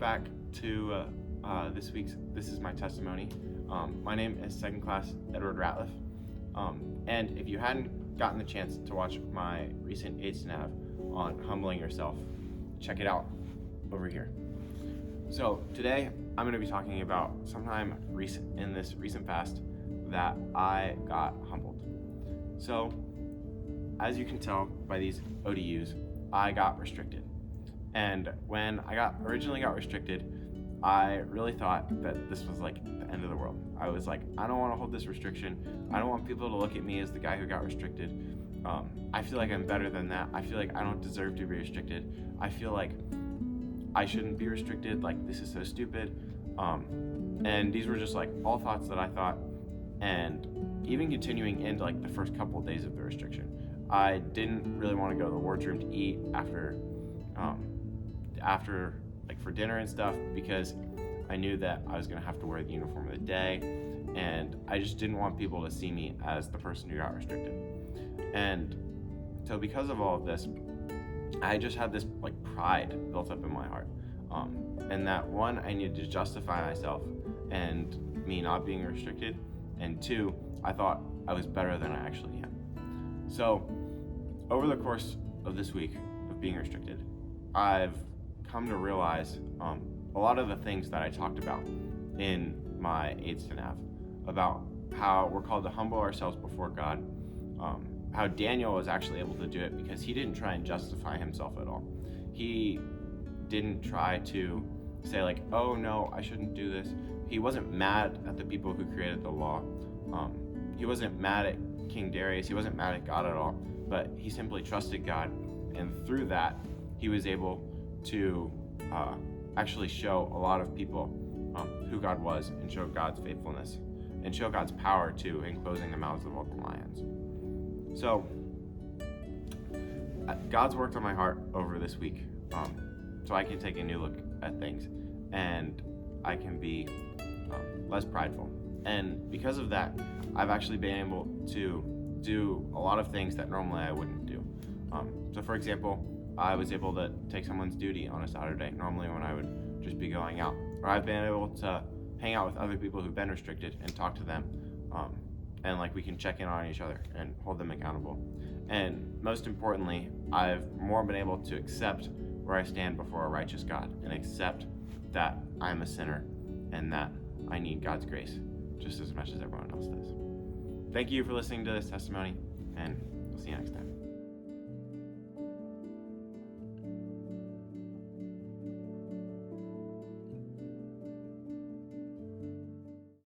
back to this is my testimony. My name is second class Edward Ratliff. And if you hadn't gotten the chance to watch my recent E10 on humbling yourself, check it out over here. So today I'm going to be talking about sometime in this recent past that I got humbled. So as you can tell by these ODUs, I got restricted. And when I originally got restricted, I really thought that this was like the end of the world. I was like, I don't want to hold this restriction. I don't want people to look at me as the guy who got restricted. I feel like I'm better than that. I feel like I don't deserve to be restricted. I feel like I shouldn't be restricted. Like, this is so stupid. And these were just like all thoughts that I thought. And even continuing into like the first couple of days of the restriction, I didn't really want to go to the wardroom to eat after like for dinner and stuff, because I knew that I was going to have to wear the uniform of the day, and I just didn't want people to see me as the person who got restricted. And so because of all of this, I just had this like pride built up in my heart, and that one, I needed to justify myself and me not being restricted, and two, I thought I was better than I actually am. So over the course of this week of being restricted, I've come to realize a lot of the things that I talked about in my AIDS to Nav, about how we're called to humble ourselves before God, how Daniel was actually able to do it because he didn't try and justify himself at all. He didn't try to say like, oh no, I shouldn't do this. He wasn't mad at the people who created the law. He wasn't mad at King Darius. He wasn't mad at God at all, but he simply trusted God, and through that, he was able to actually show a lot of people who God was, and show God's faithfulness, and show God's power too in closing the mouths of all the lions. So God's worked on my heart over this week, so I can take a new look at things, and I can be less prideful. And because of that, I've actually been able to do a lot of things that normally I wouldn't do. So for example, I was able to take someone's duty on a Saturday, normally when I would just be going out. Or I've been able to hang out with other people who've been restricted and talk to them. And like we can check in on each other and hold them accountable. And most importantly, I've more been able to accept where I stand before a righteous God, and accept that I'm a sinner and that I need God's grace just as much as everyone else does. Thank you for listening to this testimony, and we'll see you next time.